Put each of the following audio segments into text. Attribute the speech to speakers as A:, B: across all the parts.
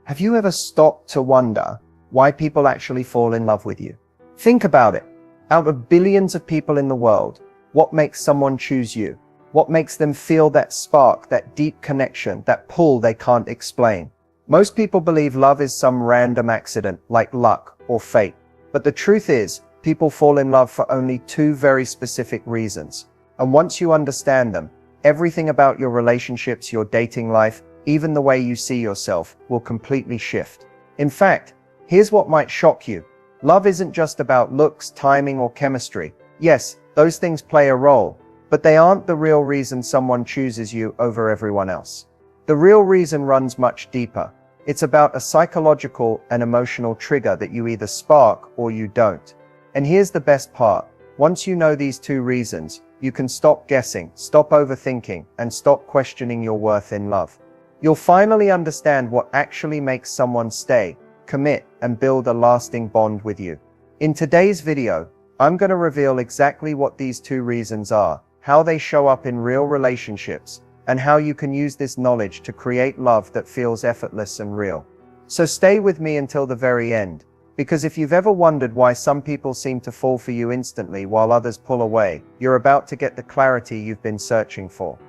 A: Have you ever stopped to wonder why people actually fall in love with you? Think about it. Out of billions of people in the world, what makes someone choose you? What makes them feel that spark, that deep connection, that pull they can't explain? Most people believe love is some random accident, like luck or fate. But the truth is, people fall in love for only two very specific reasons. And once you understand them, everything about your relationships, your dating life, even the way you see yourself, will completely shift. In fact, here's what might shock you. Love isn't just about looks, timing, or chemistry. Yes, those things play a role, but they aren't the real reason someone chooses you over everyone else. The real reason runs much deeper. It's about a psychological and emotional trigger that you either spark or you don't. And here's the best part. Once you know these two reasons, you can stop guessing, stop overthinking, and stop questioning your worth in love. You'll finally understand what actually makes someone stay, commit, and build a lasting bond with you. In today's video, I'm going to reveal exactly what these two reasons are, how they show up in real relationships, and how you can use this knowledge to create love that feels effortless and real. So stay with me until the very end, because if you've ever wondered why some people seem to fall for you instantly while others pull away, you're about to get the clarity you've been searching for.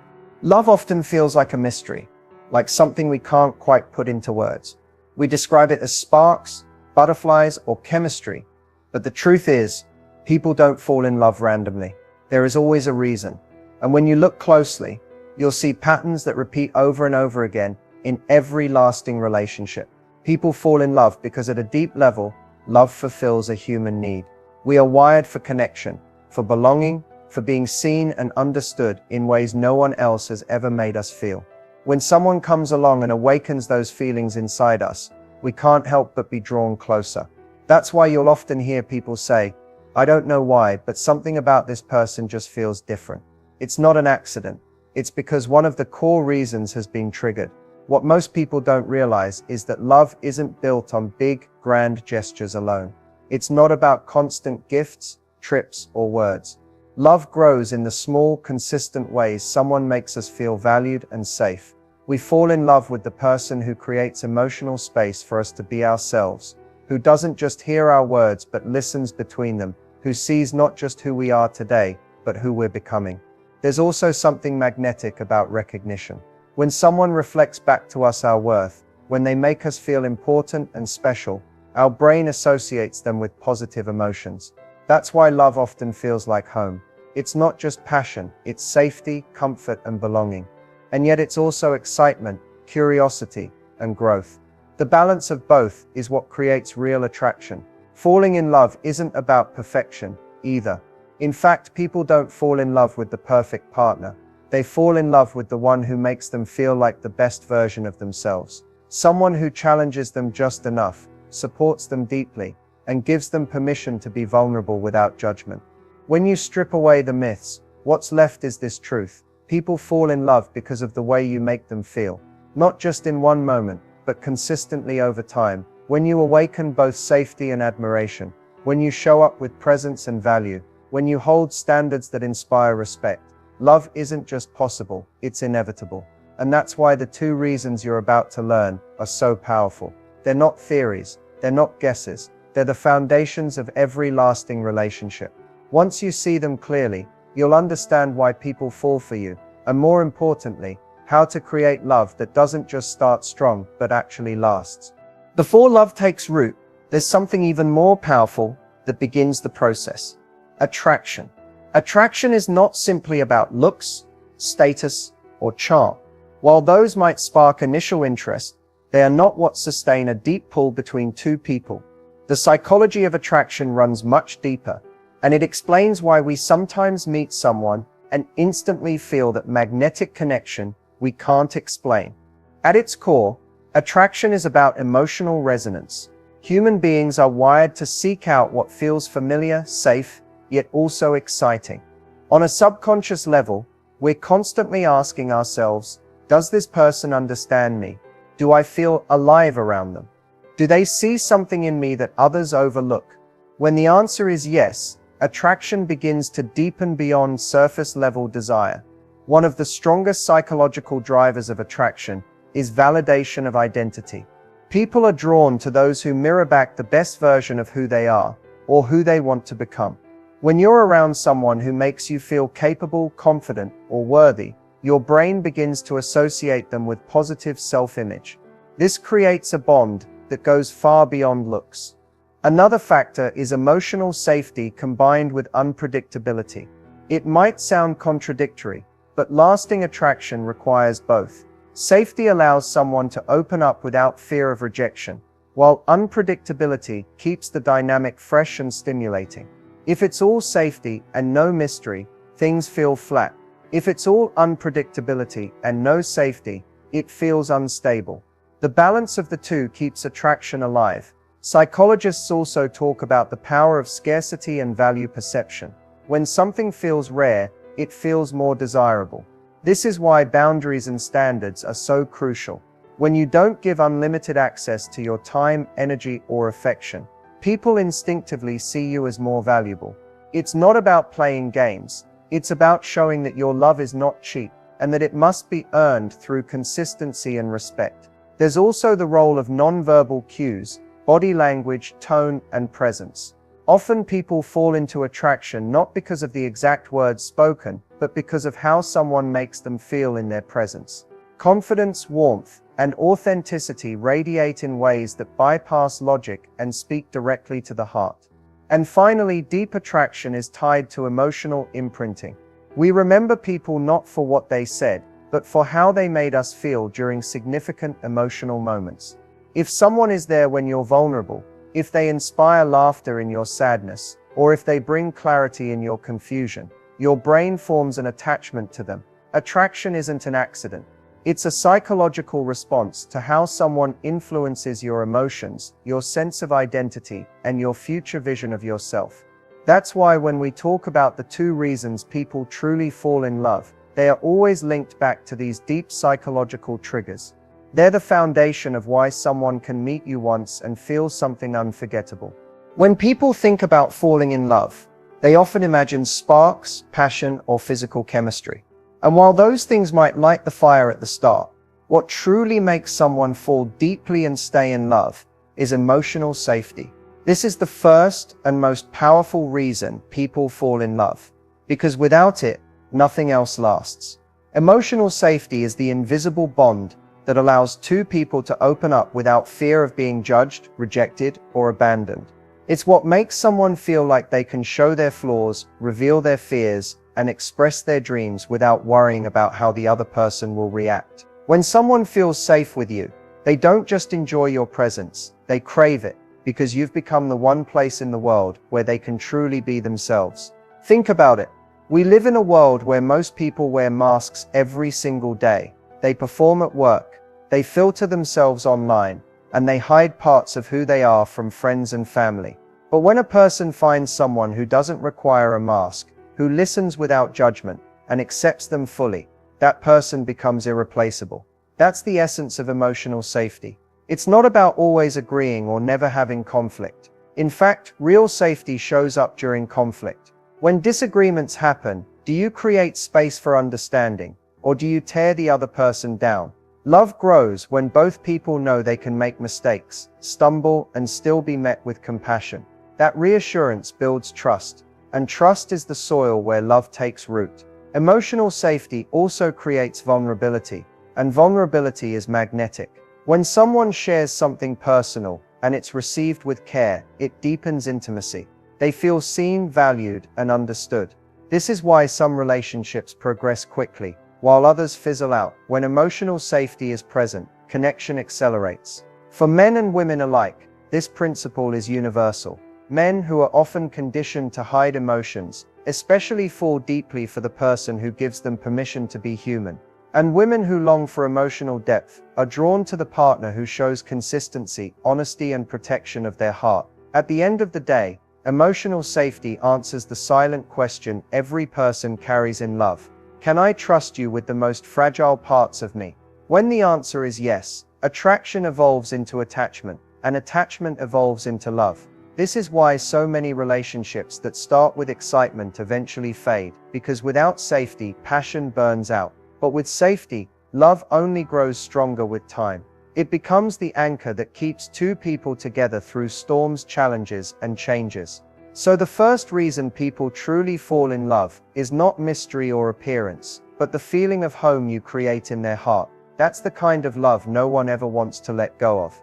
A: Love often feels like a mystery, like something we can't quite put into words. We describe it as sparks, butterflies, or chemistry, but the truth is, people don't fall in love randomly. There is always a reason. And when you look closely, you'll see patterns that repeat over and over again in every lasting relationship. People fall in love because at a deep level, love fulfills a human need. We are wired for connection, for belonging, for being seen and understood in ways no one else has ever made us feel. When someone comes along and awakens those feelings inside us, we can't help but be drawn closer. That's why you'll often hear people say, "I don't know why, but something about this person just feels different." It's not an accident. It's because one of the core reasons has been triggered. What most people don't realize is that love isn't built on big, grand gestures alone. It's not about constant gifts, trips, or words. Love grows in the small, consistent ways someone makes us feel valued and safe. We fall in love with the person who creates emotional space for us to be ourselves, who doesn't just hear our words but listens between them, who sees not just who we are today, but who we're becoming. There's also something magnetic about recognition. When someone reflects back to us our worth, when they make us feel important and special, our brain associates them with positive emotions. That's why love often feels like home. It's not just passion, it's safety, comfort, and belonging. And yet it's also excitement, curiosity, and growth. The balance of both is what creates real attraction. Falling in love isn't about perfection, either. In fact, people don't fall in love with the perfect partner. They fall in love with the one who makes them feel like the best version of themselves. Someone who challenges them just enough, supports them deeply, and gives them permission to be vulnerable without judgment. When you strip away the myths, what's left is this truth. People fall in love because of the way you make them feel. Not just in one moment, but consistently over time. When you awaken both safety and admiration. When you show up with presence and value. When you hold standards that inspire respect. Love isn't just possible, it's inevitable. And that's why the two reasons you're about to learn are so powerful. They're not theories, they're not guesses. They're the foundations of every lasting relationship. Once you see them clearly, you'll understand why people fall for you, and more importantly, how to create love that doesn't just start strong, but actually lasts. Before love takes root, there's something even more powerful that begins the process. Attraction. Attraction is not simply about looks, status, or charm. While those might spark initial interest, they are not what sustain a deep pull between two people. The psychology of attraction runs much deeper, and it explains why we sometimes meet someone and instantly feel that magnetic connection we can't explain. At its core, attraction is about emotional resonance. Human beings are wired to seek out what feels familiar, safe, yet also exciting. On a subconscious level, we're constantly asking ourselves, does this person understand me? Do I feel alive around them? Do they see something in me that others overlook? When the answer is yes, attraction begins to deepen beyond surface-level desire. One of the strongest psychological drivers of attraction is validation of identity. People are drawn to those who mirror back the best version of who they are, or who they want to become. When you're around someone who makes you feel capable, confident, or worthy, your brain begins to associate them with positive self-image. This creates a bond that goes far beyond looks. Another factor is emotional safety combined with unpredictability. It might sound contradictory, but lasting attraction requires both. Safety allows someone to open up without fear of rejection, while unpredictability keeps the dynamic fresh and stimulating. If it's all safety and no mystery, things feel flat. If it's all unpredictability and no safety, it feels unstable. The balance of the two keeps attraction alive. Psychologists also talk about the power of scarcity and value perception. When something feels rare, it feels more desirable. This is why boundaries and standards are so crucial. When you don't give unlimited access to your time, energy, or affection, people instinctively see you as more valuable. It's not about playing games. It's about showing that your love is not cheap, and that it must be earned through consistency and respect. There's also the role of nonverbal cues, body language, tone, and presence. Often people fall into attraction not because of the exact words spoken, but because of how someone makes them feel in their presence. Confidence, warmth, and authenticity radiate in ways that bypass logic and speak directly to the heart. And finally, deep attraction is tied to emotional imprinting. We remember people not for what they said, but for how they made us feel during significant emotional moments. If someone is there when you're vulnerable, if they inspire laughter in your sadness, or if they bring clarity in your confusion, your brain forms an attachment to them. Attraction isn't an accident. It's a psychological response to how someone influences your emotions, your sense of identity, and your future vision of yourself. That's why when we talk about the two reasons people truly fall in love, they are always linked back to these deep psychological triggers. They're the foundation of why someone can meet you once and feel something unforgettable. When people think about falling in love, they often imagine sparks, passion, or physical chemistry. And while those things might light the fire at the start, what truly makes someone fall deeply and stay in love is emotional safety. This is the first and most powerful reason people fall in love, because without it, nothing else lasts. Emotional safety is the invisible bond that allows two people to open up without fear of being judged, rejected, or abandoned. It's what makes someone feel like they can show their flaws, reveal their fears, and express their dreams without worrying about how the other person will react. When someone feels safe with you, they don't just enjoy your presence, they crave it, because you've become the one place in the world where they can truly be themselves. Think about it. We live in a world where most people wear masks every single day. They perform at work, they filter themselves online, and they hide parts of who they are from friends and family. But when a person finds someone who doesn't require a mask, who listens without judgment, and accepts them fully, that person becomes irreplaceable. That's the essence of emotional safety. It's not about always agreeing or never having conflict. In fact, real safety shows up during conflict. When disagreements happen, do you create space for understanding, or do you tear the other person down? Love grows when both people know they can make mistakes, stumble, and still be met with compassion. That reassurance builds trust, and trust is the soil where love takes root. Emotional safety also creates vulnerability, and vulnerability is magnetic. When someone shares something personal, and it's received with care, it deepens intimacy. They feel seen, valued, and understood. This is why some relationships progress quickly, while others fizzle out. When emotional safety is present, connection accelerates. For men and women alike, this principle is universal. Men who are often conditioned to hide emotions, especially fall deeply for the person who gives them permission to be human. And women who long for emotional depth are drawn to the partner who shows consistency, honesty, and protection of their heart. At the end of the day, emotional safety answers the silent question every person carries in love. Can I trust you with the most fragile parts of me? When the answer is yes, attraction evolves into attachment, and attachment evolves into love. This is why so many relationships that start with excitement eventually fade, because without safety, passion burns out. But with safety, love only grows stronger with time. It becomes the anchor that keeps two people together through storms, challenges, and changes. So the first reason people truly fall in love is not mystery or appearance, but the feeling of home you create in their heart. That's the kind of love no one ever wants to let go of.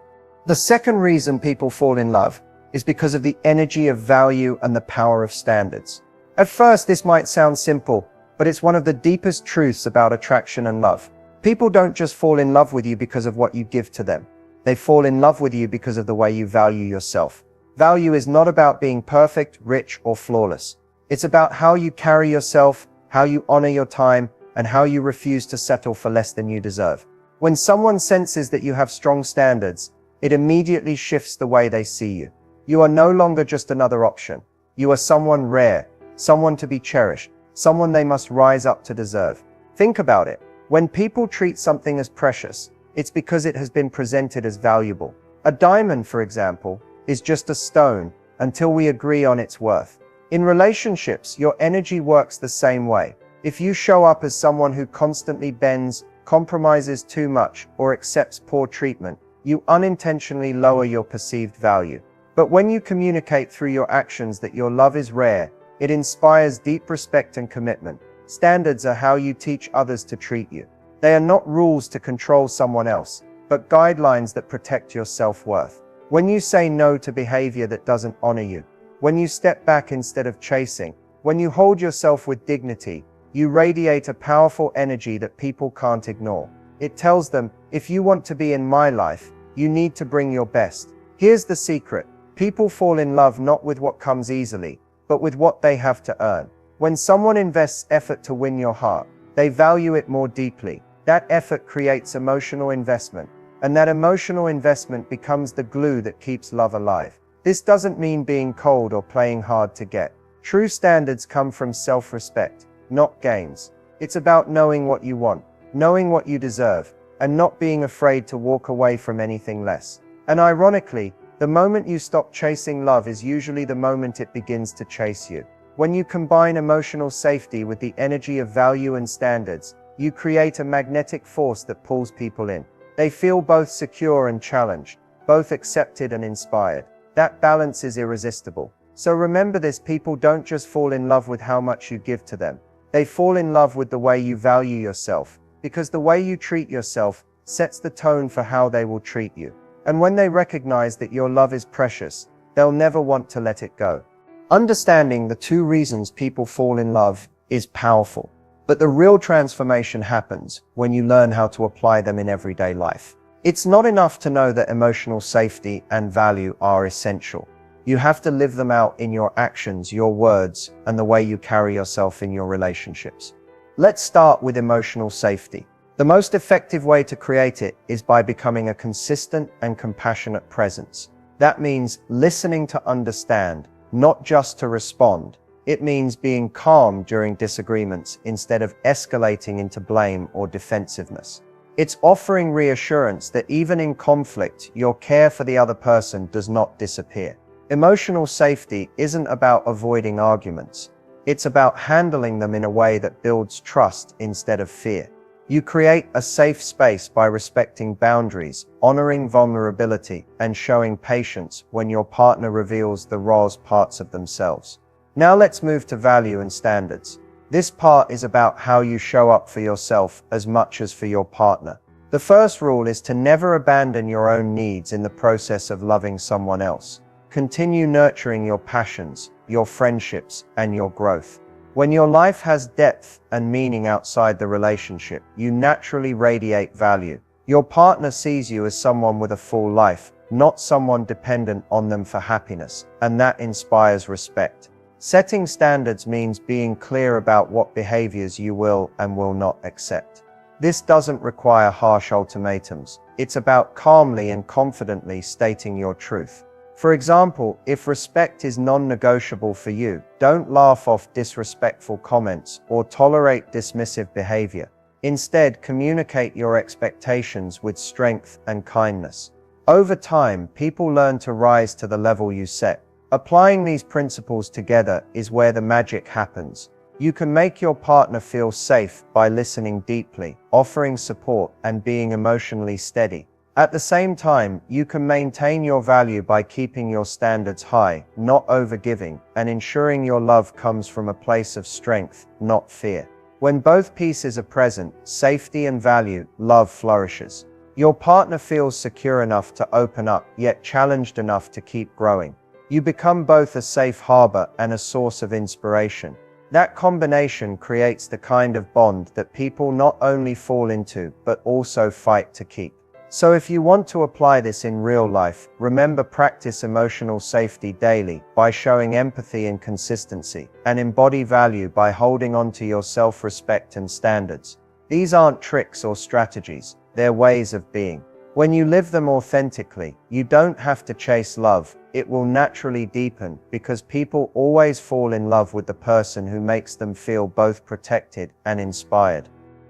A: The second reason people fall in love is because of the energy of value and the power of standards. At first, this might sound simple, but it's one of the deepest truths about attraction and love. People don't just fall in love with you because of what you give to them. They fall in love with you because of the way you value yourself. Value is not about being perfect, rich, or flawless. It's about how you carry yourself, how you honor your time, and how you refuse to settle for less than you deserve. When someone senses that you have strong standards, it immediately shifts the way they see you. You are no longer just another option. You are someone rare, someone to be cherished, someone they must rise up to deserve. Think about it. When people treat something as precious, it's because it has been presented as valuable. A diamond, for example, is just a stone until we agree on its worth. In relationships, your energy works the same way. If you show up as someone who constantly bends, compromises too much, or accepts poor treatment, you unintentionally lower your perceived value. But when you communicate through your actions that your love is rare, it inspires deep respect and commitment. Standards are how you teach others to treat you. They are not rules to control someone else, but guidelines that protect your self-worth. When you say no to behavior that doesn't honor you, when you step back instead of chasing, when you hold yourself with dignity, you radiate a powerful energy that people can't ignore. It tells them, if you want to be in my life, you need to bring your best. Here's the secret. People fall in love not with what comes easily, but with what they have to earn. When someone invests effort to win your heart, they value it more deeply. That effort creates emotional investment, and that emotional investment becomes the glue that keeps love alive. This doesn't mean being cold or playing hard to get. True standards come from self-respect, not games. It's about knowing what you want, knowing what you deserve, and not being afraid to walk away from anything less. And ironically, the moment you stop chasing love is usually the moment it begins to chase you. When you combine emotional safety with the energy of value and standards, you create a magnetic force that pulls people in. They feel both secure and challenged, both accepted and inspired. That balance is irresistible. So remember this, people don't just fall in love with how much you give to them. They fall in love with the way you value yourself, because the way you treat yourself sets the tone for how they will treat you. And when they recognize that your love is precious, they'll never want to let it go. Understanding the two reasons people fall in love is powerful, but the real transformation happens when you learn how to apply them in everyday life. It's not enough to know that emotional safety and value are essential. You have to live them out in your actions, your words, and the way you carry yourself in your relationships. Let's start with emotional safety. The most effective way to create it is by becoming a consistent and compassionate presence. That means listening to understand, not just to respond. It means being calm during disagreements instead of escalating into blame or defensiveness. It's offering reassurance that even in conflict, your care for the other person does not disappear. Emotional safety isn't about avoiding arguments. It's about handling them in a way that builds trust instead of fear. You create a safe space by respecting boundaries, honoring vulnerability, and showing patience when your partner reveals the raw parts of themselves. Now let's move to value and standards. This part is about how you show up for yourself as much as for your partner. The first rule is to never abandon your own needs in the process of loving someone else. Continue nurturing your passions, your friendships, and your growth. When your life has depth and meaning outside the relationship, you naturally radiate value. Your partner sees you as someone with a full life, not someone dependent on them for happiness, and that inspires respect. Setting standards means being clear about what behaviors you will and will not accept. This doesn't require harsh ultimatums. It's about calmly and confidently stating your truth. For example, if respect is non-negotiable for you, don't laugh off disrespectful comments or tolerate dismissive behavior. Instead, communicate your expectations with strength and kindness. Over time, people learn to rise to the level you set. Applying these principles together is where the magic happens. You can make your partner feel safe by listening deeply, offering support, and being emotionally steady. At the same time, you can maintain your value by keeping your standards high, not overgiving, and ensuring your love comes from a place of strength, not fear. When both pieces are present, safety and value, love flourishes. Your partner feels secure enough to open up, yet challenged enough to keep growing. You become both a safe harbor and a source of inspiration. That combination creates the kind of bond that people not only fall into, but also fight to keep. So if you want to apply this in real life, remember, practice emotional safety daily by showing empathy and consistency, and embody value by holding on to your self-respect and standards. These aren't tricks or strategies, they're ways of being. When you live them authentically, you don't have to chase love, it will naturally deepen, because people always fall in love with the person who makes them feel both protected and inspired.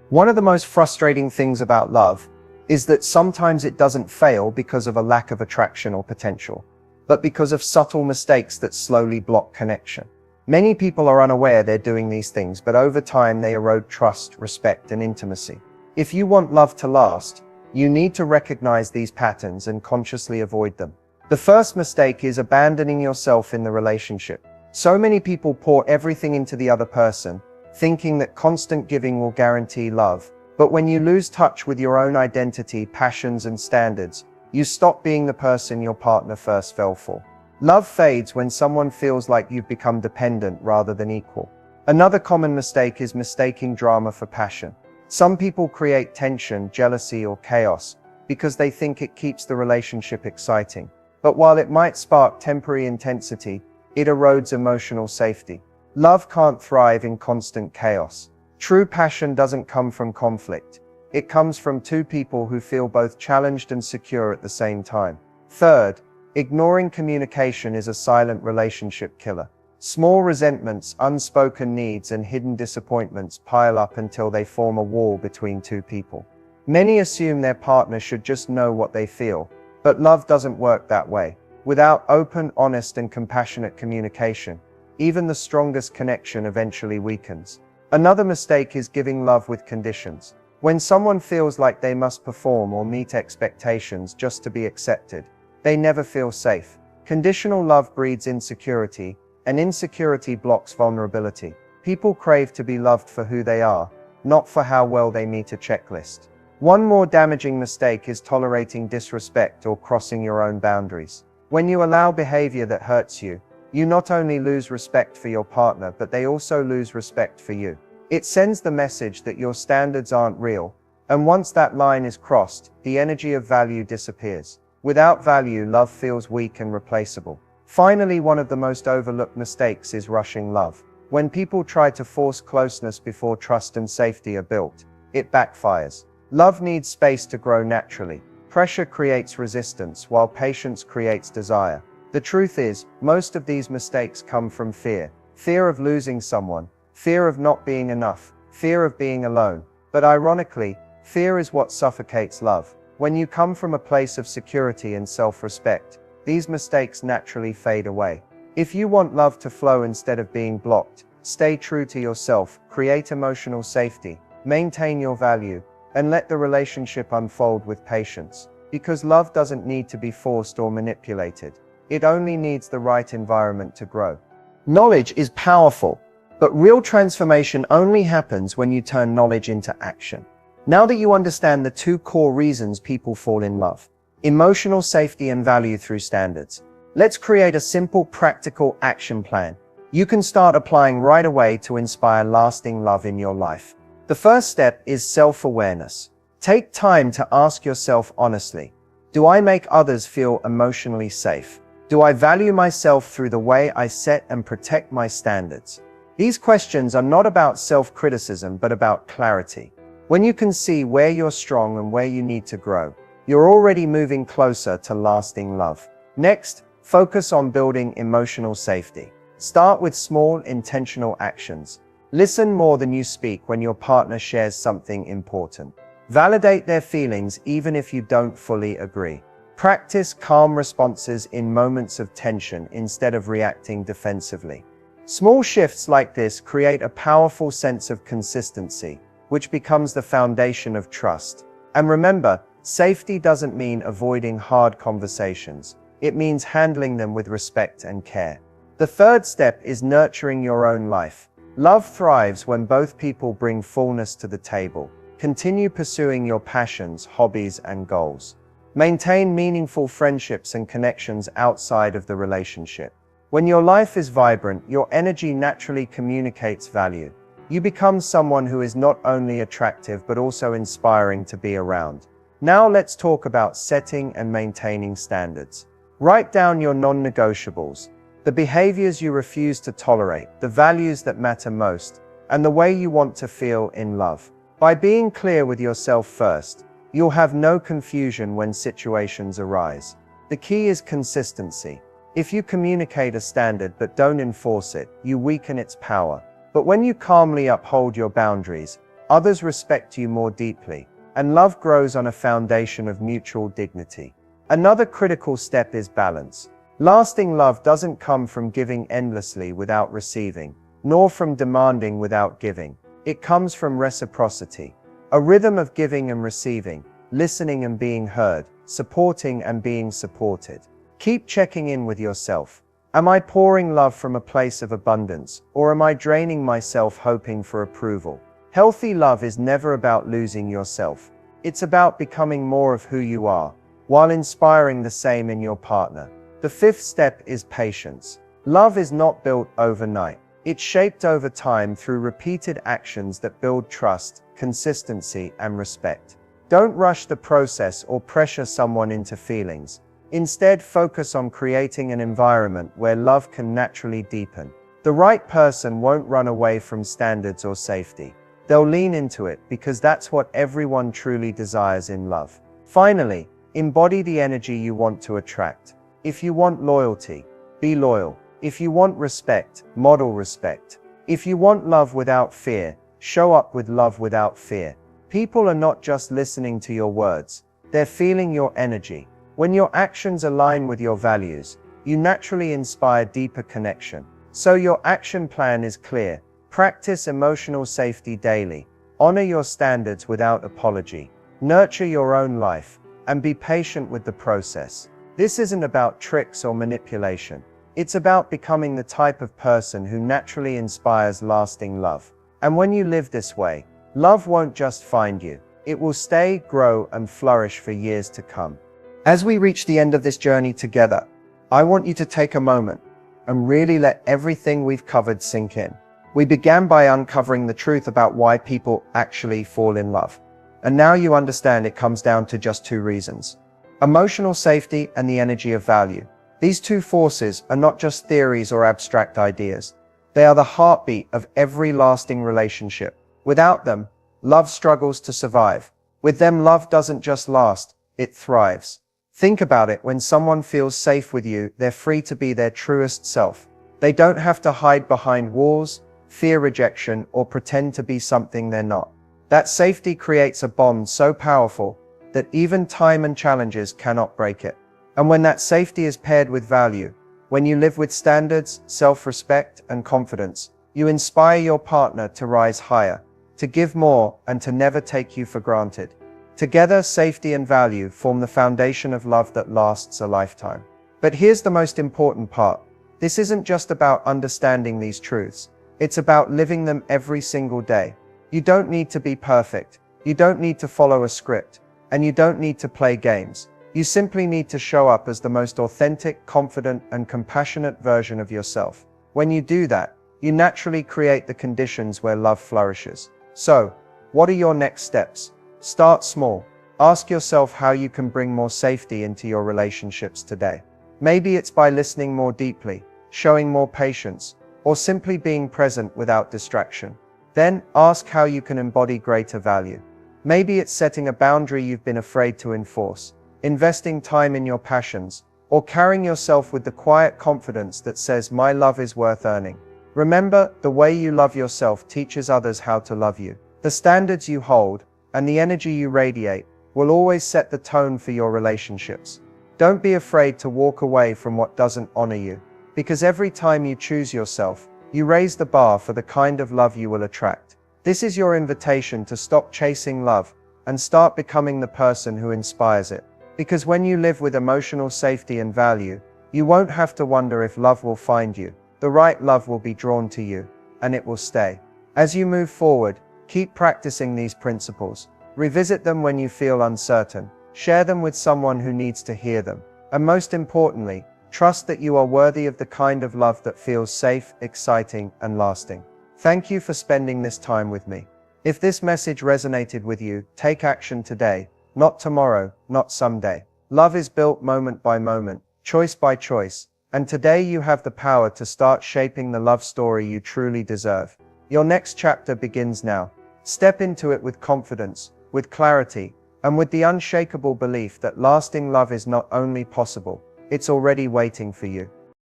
A: One of the most frustrating things about love is that sometimes it doesn't fail because of a lack of attraction or potential, but because of subtle mistakes that slowly block connection. Many people are unaware they're doing these things, but over time they erode trust, respect, and intimacy. If you want love to last, you need to recognize these patterns and consciously avoid them. The first mistake is abandoning yourself in the relationship. So many people pour everything into the other person, thinking that constant giving will guarantee love. But when you lose touch with your own identity, passions, and standards, you stop being the person your partner first fell for. Love fades when someone feels like you've become dependent rather than equal. Another common mistake is mistaking drama for passion. Some people create tension, jealousy, or chaos because they think it keeps the relationship exciting. But while it might spark temporary intensity, it erodes emotional safety. Love can't thrive in constant chaos. True passion doesn't come from conflict. It comes from two people who feel both challenged and secure at the same time. Third, ignoring communication is a silent relationship killer. Small resentments, unspoken needs, and hidden disappointments pile up until they form a wall between two people. Many assume their partner should just know what they feel, but love doesn't work that way. Without open, honest, and compassionate communication, even the strongest connection eventually weakens. Another mistake is giving love with conditions. When someone feels like they must perform or meet expectations just to be accepted, they never feel safe. Conditional love breeds insecurity, and insecurity blocks vulnerability. People crave to be loved for who they are, not for how well they meet a checklist. One more damaging mistake is tolerating disrespect or crossing your own boundaries. When you allow behavior that hurts you, you not only lose respect for your partner, but they also lose respect for you. It sends the message that your standards aren't real, and once that line is crossed, the energy of value disappears. Without value, love feels weak and replaceable. Finally, one of the most overlooked mistakes is rushing love. When people try to force closeness before trust and safety are built, it backfires. Love needs space to grow naturally. Pressure creates resistance, while patience creates desire. The truth is, most of these mistakes come from fear. Fear of losing someone, fear of not being enough, fear of being alone. But ironically, fear is what suffocates love. When you come from a place of security and self-respect, these mistakes naturally fade away. If you want love to flow instead of being blocked, stay true to yourself, create emotional safety, maintain your value, and let the relationship unfold with patience. Because love doesn't need to be forced or manipulated. It only needs the right environment to grow. Knowledge is powerful, but real transformation only happens when you turn knowledge into action. Now that you understand the two core reasons people fall in love, emotional safety and value through standards, let's create a simple, practical action plan you can start applying right away to inspire lasting love in your life. The first step is self-awareness. Take time to ask yourself honestly, do I make others feel emotionally safe? Do I value myself through the way I set and protect my standards? These questions are not about self-criticism, but about clarity. When you can see where you're strong and where you need to grow, you're already moving closer to lasting love. Next, focus on building emotional safety. Start with small, intentional actions. Listen more than you speak when your partner shares something important. Validate their feelings even if you don't fully agree. Practice calm responses in moments of tension instead of reacting defensively. Small shifts like this create a powerful sense of consistency, which becomes the foundation of trust. And remember, Safety doesn't mean avoiding hard conversations. It means handling them with respect and care. The third step is nurturing your own life. Love thrives when both people bring fullness to the table. Continue pursuing your passions, hobbies, and goals. Maintain meaningful friendships and connections outside of the relationship. When your life is vibrant, your energy naturally communicates value. You become someone who is not only attractive but also inspiring to be around. Now let's talk about setting and maintaining standards. Write down your non-negotiables, the behaviors you refuse to tolerate, the values that matter most, and the way you want to feel in love. By being clear with yourself first, you'll have no confusion when situations arise. The key is consistency. If you communicate a standard but don't enforce it, you weaken its power. But when you calmly uphold your boundaries, others respect you more deeply, and love grows on a foundation of mutual dignity. Another critical step is balance. Lasting love doesn't come from giving endlessly without receiving, nor from demanding without giving. It comes from reciprocity, a rhythm of giving and receiving, listening and being heard, supporting and being supported. Keep checking in with yourself. Am I pouring love from a place of abundance, or am I draining myself hoping for approval? Healthy love is never about losing yourself. It's about becoming more of who you are, while inspiring the same in your partner. The fifth step is patience. Love is not built overnight. It's shaped over time through repeated actions that build trust, consistency, and respect. Don't rush the process or pressure someone into feelings. Instead, focus on creating an environment where love can naturally deepen. The right person won't run away from standards or safety. They'll lean into it because that's what everyone truly desires in love. Finally, embody the energy you want to attract. If you want loyalty, be loyal. If you want respect, model respect. If you want love without fear, show up with love without fear. People are not just listening to your words, they're feeling your energy. When your actions align with your values, you naturally inspire deeper connection. So your action plan is clear. Practice emotional safety daily. Honor your standards without apology. Nurture your own life, and be patient with the process. This isn't about tricks or manipulation. It's about becoming the type of person who naturally inspires lasting love. And when you live this way, love won't just find you. It will stay, grow, and flourish for years to come. As we reach the end of this journey together, I want you to take a moment and really let everything we've covered sink in. We began by uncovering the truth about why people actually fall in love. And now you understand it comes down to just two reasons: emotional safety and the energy of value. These two forces are not just theories or abstract ideas. They are the heartbeat of every lasting relationship. Without them, love struggles to survive. With them, love doesn't just last, it thrives. Think about it. When someone feels safe with you, they're free to be their truest self. They don't have to hide behind walls, fear rejection, or pretend to be something they're not. That safety creates a bond so powerful that even time and challenges cannot break it. And when that safety is paired with value, when you live with standards, self-respect, and confidence, you inspire your partner to rise higher, to give more, and to never take you for granted. Together, safety and value form the foundation of love that lasts a lifetime. But here's the most important part. This isn't just about understanding these truths. It's about living them every single day. You don't need to be perfect. You don't need to follow a script. And you don't need to play games. You simply need to show up as the most authentic, confident, and compassionate version of yourself. When you do that, you naturally create the conditions where love flourishes. So, what are your next steps? Start small. Ask yourself how you can bring more safety into your relationships today. Maybe it's by listening more deeply, showing more patience, or simply being present without distraction. Then, ask how you can embody greater value. Maybe it's setting a boundary you've been afraid to enforce, investing time in your passions, or carrying yourself with the quiet confidence that says, "My love is worth earning." Remember, the way you love yourself teaches others how to love you. The standards you hold, and the energy you radiate, will always set the tone for your relationships. Don't be afraid to walk away from what doesn't honor you, because every time you choose yourself, you raise the bar for the kind of love you will attract. This is your invitation to stop chasing love and start becoming the person who inspires it. Because when you live with emotional safety and value, you won't have to wonder if love will find you. The right love will be drawn to you, and it will stay. As you move forward, keep practicing these principles. Revisit them when you feel uncertain. Share them with someone who needs to hear them. And most importantly, trust that you are worthy of the kind of love that feels safe, exciting, and lasting. Thank you for spending this time with me. If this message resonated with you, take action today, not tomorrow, not someday. Love is built moment by moment, choice by choice, and today you have the power to start shaping the love story you truly deserve. Your next chapter begins now. Step into it with confidence, with clarity, and with the unshakable belief that lasting love is not only possible, it's already waiting for you.